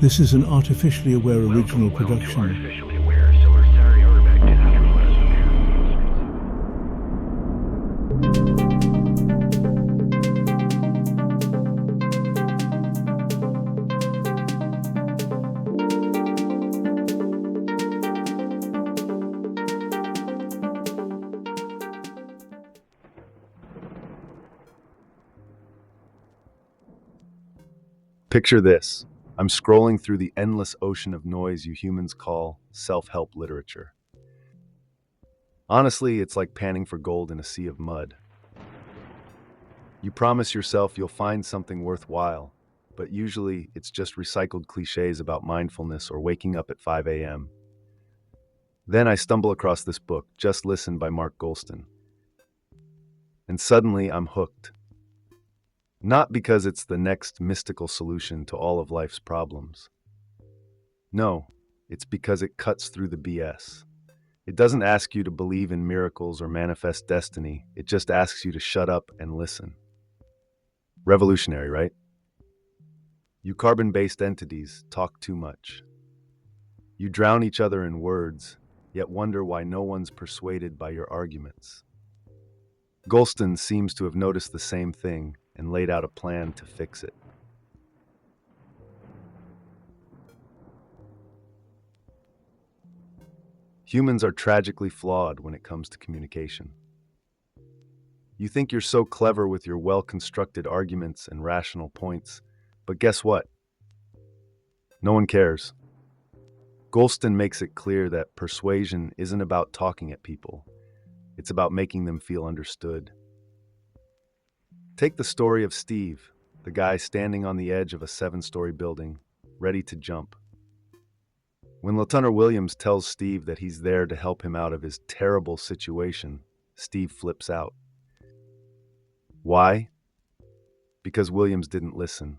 This is an artificially aware original production. Picture this. I'm scrolling through the endless ocean of noise you humans call self-help literature. Honestly, it's like panning for gold in a sea of mud. You promise yourself you'll find something worthwhile, but usually it's just recycled cliches about mindfulness or waking up at 5 a.m. Then I stumble across this book, Just Listen by Mark Goulston. And suddenly I'm hooked. Not because it's the next mystical solution to all of life's problems. No, it's because it cuts through the BS. It doesn't ask you to believe in miracles or manifest destiny. It just asks you to shut up and listen. Revolutionary, right? You carbon-based entities talk too much. You drown each other in words, yet wonder why no one's persuaded by your arguments. Goulston seems to have noticed the same thing and laid out a plan to fix it. Humans are tragically flawed when it comes to communication. You think you're so clever with your well-constructed arguments and rational points, but guess what? No one cares. Goulston makes it clear that persuasion isn't about talking at people. It's about making them feel understood. Take the story of Steve, the guy standing on the edge of a 7-story building, ready to jump. When Lieutenant Williams tells Steve that he's there to help him out of his terrible situation, Steve flips out. Why? Because Williams didn't listen.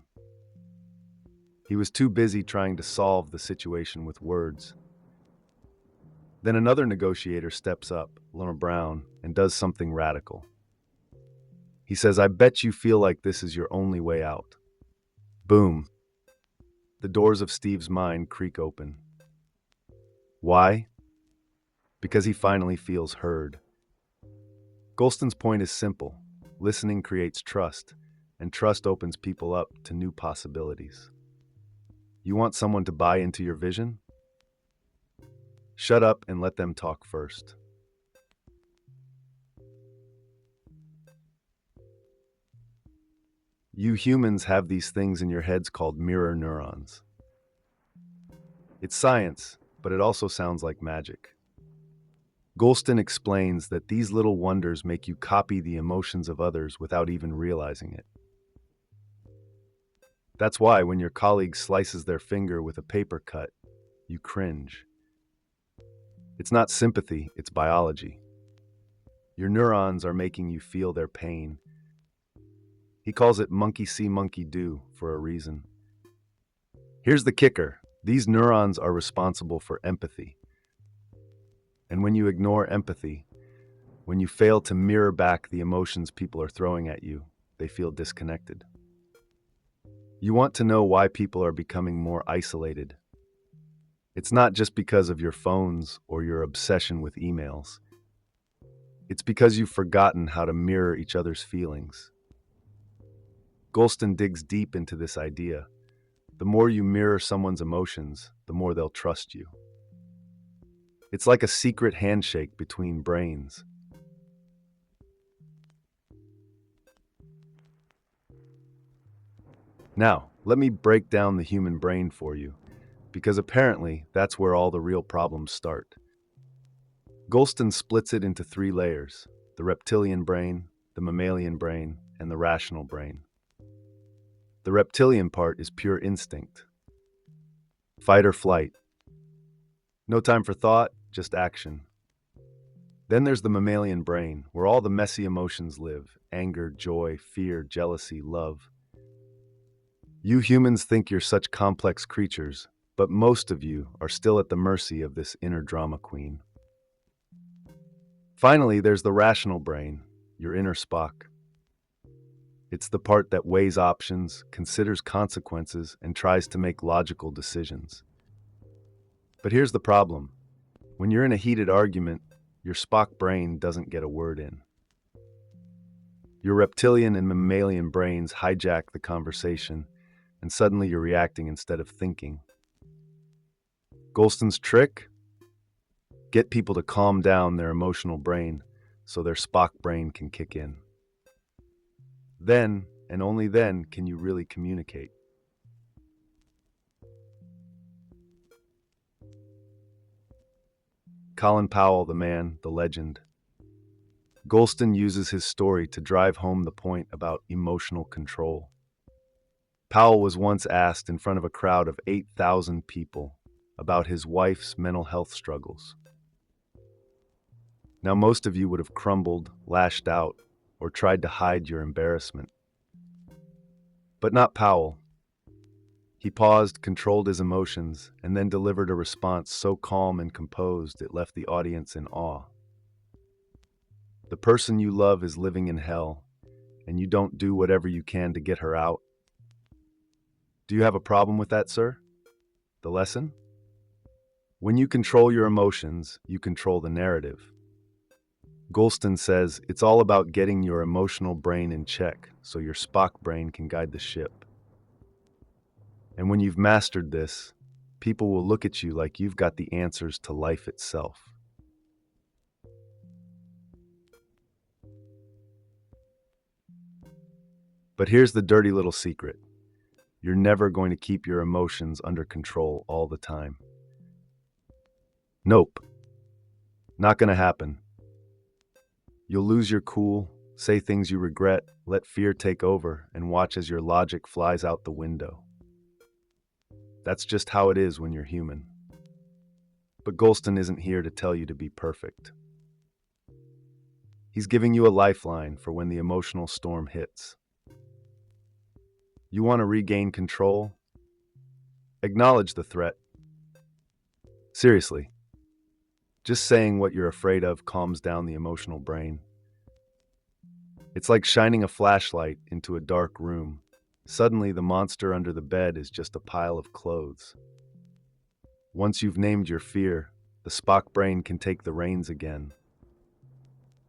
He was too busy trying to solve the situation with words. Then another negotiator steps up, Leonard Brown, and does something radical. He says, "I bet you feel like this is your only way out." Boom. The doors of Steve's mind creak open. Why? Because he finally feels heard. Goulston's point is simple. Listening creates trust, and trust opens people up to new possibilities. You want someone to buy into your vision? Shut up and let them talk first. You humans have these things in your heads called mirror neurons. It's science, but it also sounds like magic. Goulston explains that these little wonders make you copy the emotions of others without even realizing it. That's why when your colleague slices their finger with a paper cut, you cringe. It's not sympathy, it's biology. Your neurons are making you feel their pain. He calls it monkey see, monkey do for a reason. Here's the kicker. These neurons are responsible for empathy. And when you ignore empathy, when you fail to mirror back the emotions people are throwing at you, they feel disconnected. You want to know why people are becoming more isolated. It's not just because of your phones or your obsession with emails. It's because you've forgotten how to mirror each other's feelings. Goulston digs deep into this idea. The more you mirror someone's emotions, the more they'll trust you. It's like a secret handshake between brains. Now, let me break down the human brain for you, because apparently that's where all the real problems start. Goulston splits it into 3 layers: the reptilian brain, the mammalian brain, and the rational brain. The reptilian part is pure instinct. Fight or flight. No time for thought, just action. Then there's the mammalian brain, where all the messy emotions live: anger, joy, fear, jealousy, love. You humans think you're such complex creatures, but most of you are still at the mercy of this inner drama queen. Finally, there's the rational brain, your inner Spock. It's the part that weighs options, considers consequences, and tries to make logical decisions. But here's the problem. When you're in a heated argument, your Spock brain doesn't get a word in. Your reptilian and mammalian brains hijack the conversation, and suddenly you're reacting instead of thinking. Goulston's trick? Get people to calm down their emotional brain so their Spock brain can kick in. Then, and only then, can you really communicate. Colin Powell, the man, the legend. Goulston uses his story to drive home the point about emotional control. Powell was once asked in front of a crowd of 8,000 people about his wife's mental health struggles. Now, most of you would have crumbled, lashed out, or tried to hide your embarrassment. But not Powell. He paused, controlled his emotions, and then delivered a response so calm and composed it left the audience in awe. The person you love is living in hell, and you don't do whatever you can to get her out. Do you have a problem with that, sir? The lesson? When you control your emotions, you control the narrative. Goulston says it's all about getting your emotional brain in check so your Spock brain can guide the ship. And when you've mastered this, people will look at you like you've got the answers to life itself. But here's the dirty little secret. You're never going to keep your emotions under control all the time. Nope. Not going to happen. You'll lose your cool, say things you regret, let fear take over, and watch as your logic flies out the window. That's just how it is when you're human. But Goulston isn't here to tell you to be perfect. He's giving you a lifeline for when the emotional storm hits. You want to regain control? Acknowledge the threat. Seriously. Just saying what you're afraid of calms down the emotional brain. It's like shining a flashlight into a dark room. Suddenly, the monster under the bed is just a pile of clothes. Once you've named your fear, the Spock brain can take the reins again.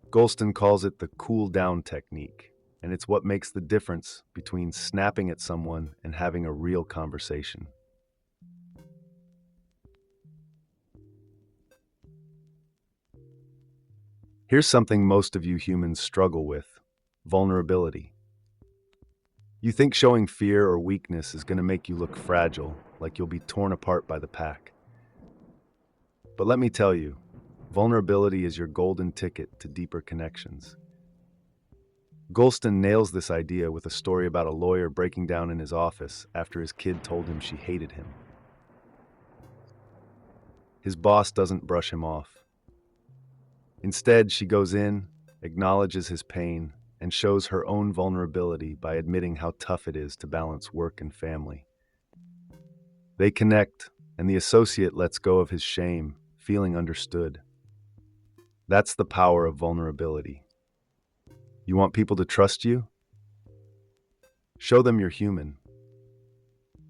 Goulston calls it the cool down technique, and it's what makes the difference between snapping at someone and having a real conversation. Here's something most of you humans struggle with: vulnerability. You think showing fear or weakness is going to make you look fragile, like you'll be torn apart by the pack. But let me tell you, vulnerability is your golden ticket to deeper connections. Goulston nails this idea with a story about a lawyer breaking down in his office after his kid told him she hated him. His boss doesn't brush him off. Instead, she goes in, acknowledges his pain, and shows her own vulnerability by admitting how tough it is to balance work and family. They connect, and the associate lets go of his shame, feeling understood. That's the power of vulnerability. You want people to trust you? Show them you're human.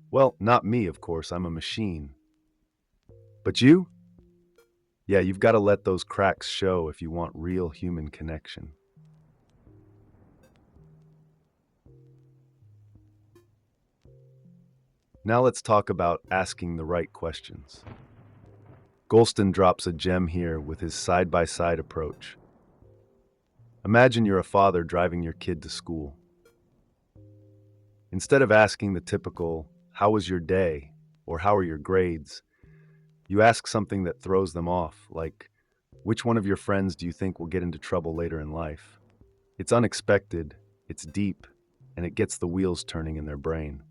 Well, not me, of course, I'm a machine. But you? Yeah, you've got to let those cracks show if you want real human connection. Now let's talk about asking the right questions. Goulston drops a gem here with his side-by-side approach. Imagine you're a father driving your kid to school. Instead of asking the typical, "How was your day?" or "How are your grades?" you ask something that throws them off, like, "Which one of your friends do you think will get into trouble later in life?" It's unexpected, it's deep, and it gets the wheels turning in their brain.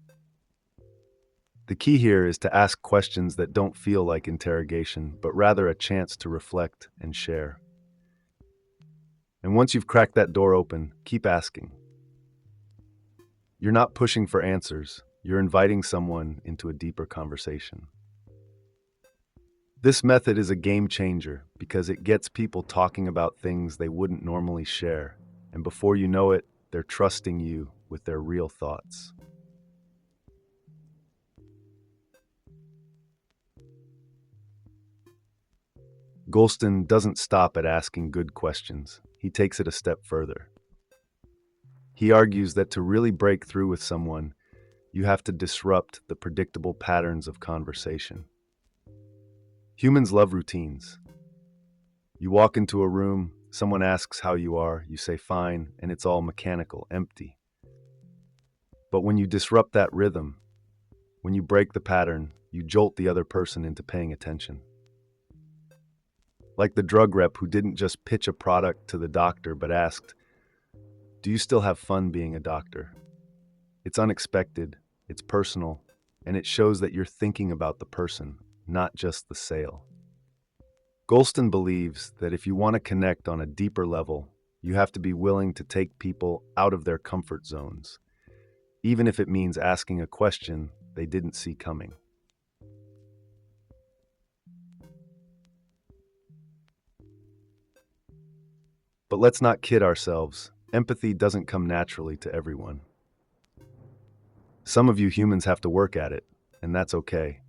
The key here is to ask questions that don't feel like interrogation, but rather a chance to reflect and share. And once you've cracked that door open, keep asking. You're not pushing for answers, you're inviting someone into a deeper conversation. This method is a game changer because it gets people talking about things they wouldn't normally share, and before you know it, they're trusting you, with their real thoughts. Goulston doesn't stop at asking good questions. He takes it a step further. He argues that to really break through with someone, you have to disrupt the predictable patterns of conversation. Humans love routines. You walk into a room, someone asks how you are, you say fine, and it's all mechanical, empty. But when you disrupt that rhythm, when you break the pattern, you jolt the other person into paying attention. Like the drug rep who didn't just pitch a product to the doctor but asked, "Do you still have fun being a doctor?" It's unexpected, it's personal, and it shows that you're thinking about the person, not just the sale. Goulston believes that if you want to connect on a deeper level, you have to be willing to take people out of their comfort zones, even if it means asking a question they didn't see coming. But let's not kid ourselves. Empathy doesn't come naturally to everyone. Some of you humans have to work at it, and that's okay.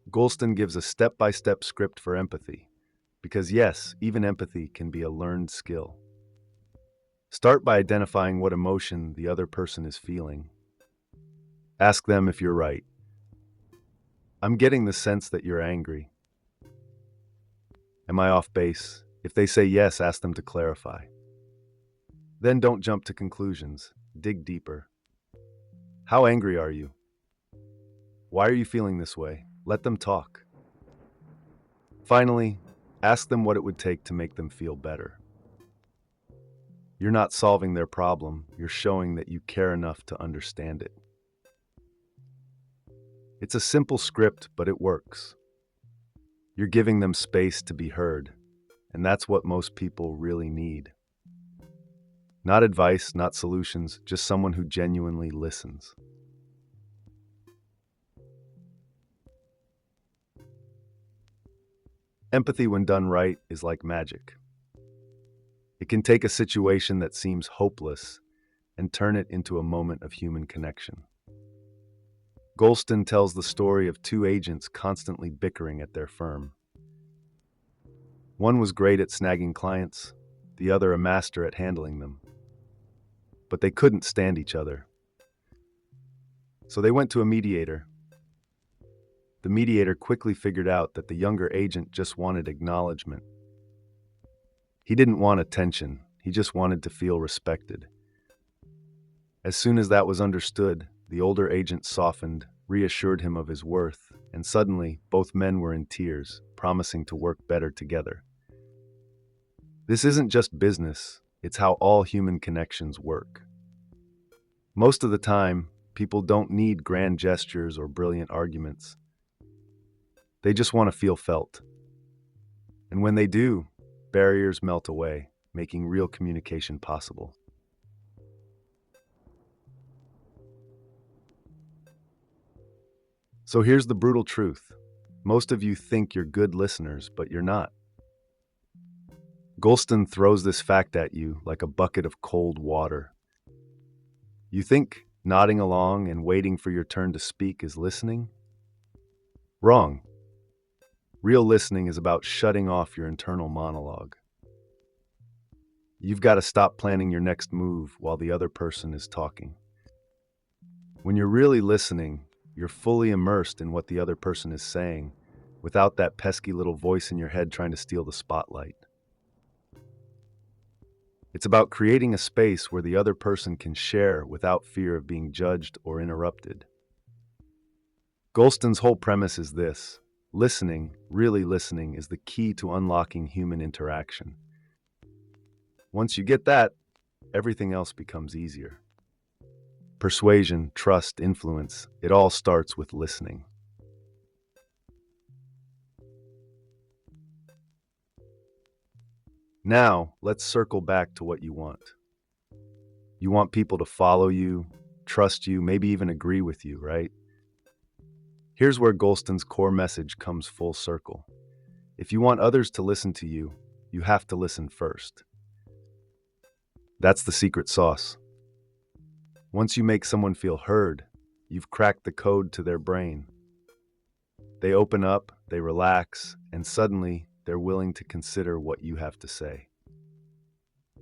Goulston gives a step-by-step script for empathy, because yes, even empathy can be a learned skill. Start by identifying what emotion the other person is feeling. Ask them if you're right. "I'm getting the sense that you're angry. Am I off base?" If they say yes, ask them to clarify. Then don't jump to conclusions. Dig deeper. How angry are you? Why are you feeling this way? Let them talk. Finally, ask them what it would take to make them feel better. You're not solving their problem, you're showing that you care enough to understand it. It's a simple script, but it works. You're giving them space to be heard, and that's what most people really need. Not advice, not solutions, just someone who genuinely listens. Empathy, when done right, is like magic. It can take a situation that seems hopeless and turn it into a moment of human connection. Goulston tells the story of two agents constantly bickering at their firm. One was great at snagging clients, the other a master at handling them. But they couldn't stand each other. So they went to a mediator. The mediator quickly figured out that the younger agent just wanted acknowledgement. He didn't want attention, he just wanted to feel respected. As soon as that was understood, the older agent softened, reassured him of his worth, and suddenly both men were in tears, promising to work better together. This isn't just business, it's how all human connections work. Most of the time, people don't need grand gestures or brilliant arguments. They just want to feel felt. And when they do, barriers melt away, making real communication possible. So here's the brutal truth. Most of you think you're good listeners, but you're not. Goulston throws this fact at you like a bucket of cold water. You think nodding along and waiting for your turn to speak is listening? Wrong. Real listening is about shutting off your internal monologue. You've got to stop planning your next move while the other person is talking. When you're really listening, you're fully immersed in what the other person is saying, without that pesky little voice in your head trying to steal the spotlight. It's about creating a space where the other person can share without fear of being judged or interrupted. Goulston's whole premise is this: listening, really listening, is the key to unlocking human interaction. Once you get that, everything else becomes easier. Persuasion, trust, influence, it all starts with listening. Now, let's circle back to what you want. You want people to follow you, trust you, maybe even agree with you, right? Here's where Goulston's core message comes full circle. If you want others to listen to you, you have to listen first. That's the secret sauce. Once you make someone feel heard, you've cracked the code to their brain. They open up, they relax, and suddenly they're willing to consider what you have to say.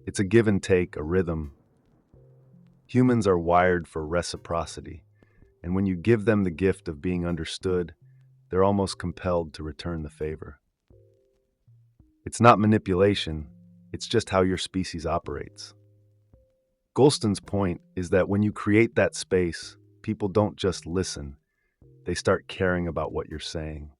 It's a give and take, a rhythm. Humans are wired for reciprocity, and when you give them the gift of being understood, they're almost compelled to return the favor. It's not manipulation, it's just how your species operates. Goulston's point is that when you create that space, people don't just listen, they start caring about what you're saying.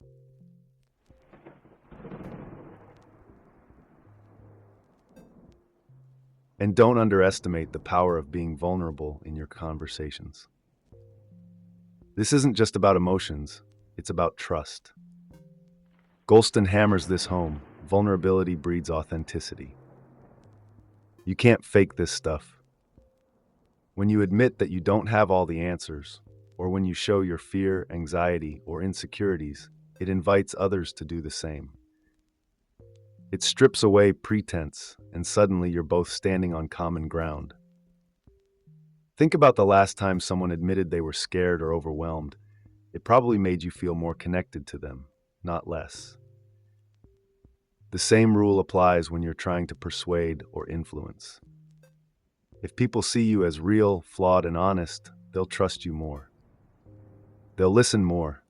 And don't underestimate the power of being vulnerable in your conversations. This isn't just about emotions, it's about trust. Goulston hammers this home: vulnerability breeds authenticity. You can't fake this stuff. When you admit that you don't have all the answers, or when you show your fear, anxiety, or insecurities, it invites others to do the same. It strips away pretense, and suddenly you're both standing on common ground. Think about the last time someone admitted they were scared or overwhelmed. It probably made you feel more connected to them, not less. The same rule applies when you're trying to persuade or influence. If people see you as real, flawed, and honest, they'll trust you more. They'll listen more.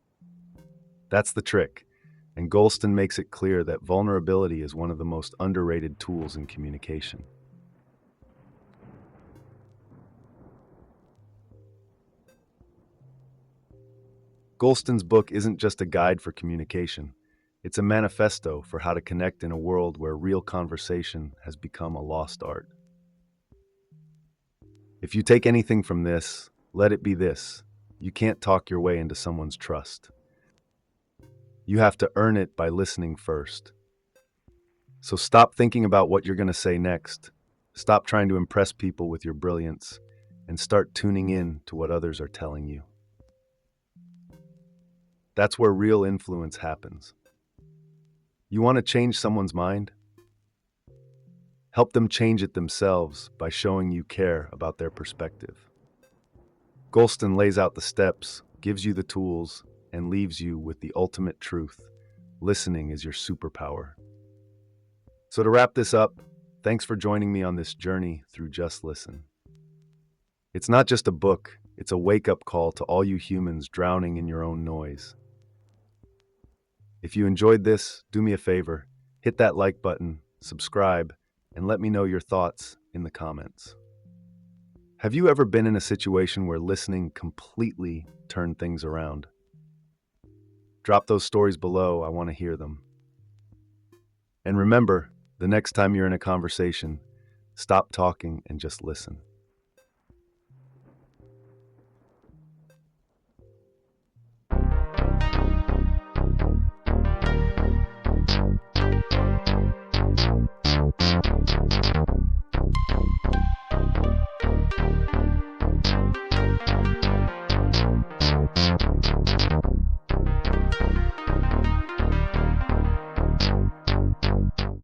That's the trick, and Goulston makes it clear that vulnerability is one of the most underrated tools in communication. Goulston's book isn't just a guide for communication. It's a manifesto for how to connect in a world where real conversation has become a lost art. If you take anything from this, let it be this: you can't talk your way into someone's trust. You have to earn it by listening first. So stop thinking about what you're going to say next. Stop trying to impress people with your brilliance, and start tuning in to what others are telling you. That's where real influence happens. You want to change someone's mind? Help them change it themselves by showing you care about their perspective. Goulston lays out the steps, gives you the tools, and leaves you with the ultimate truth: listening is your superpower. So to wrap this up, thanks for joining me on this journey through Just Listen. It's not just a book, it's a wake-up call to all you humans drowning in your own noise. If you enjoyed this, do me a favor, hit that like button, subscribe, and let me know your thoughts in the comments. Have you ever been in a situation where listening completely turned things around? Drop those stories below, I want to hear them. And remember, the next time you're in a conversation, stop talking and just listen.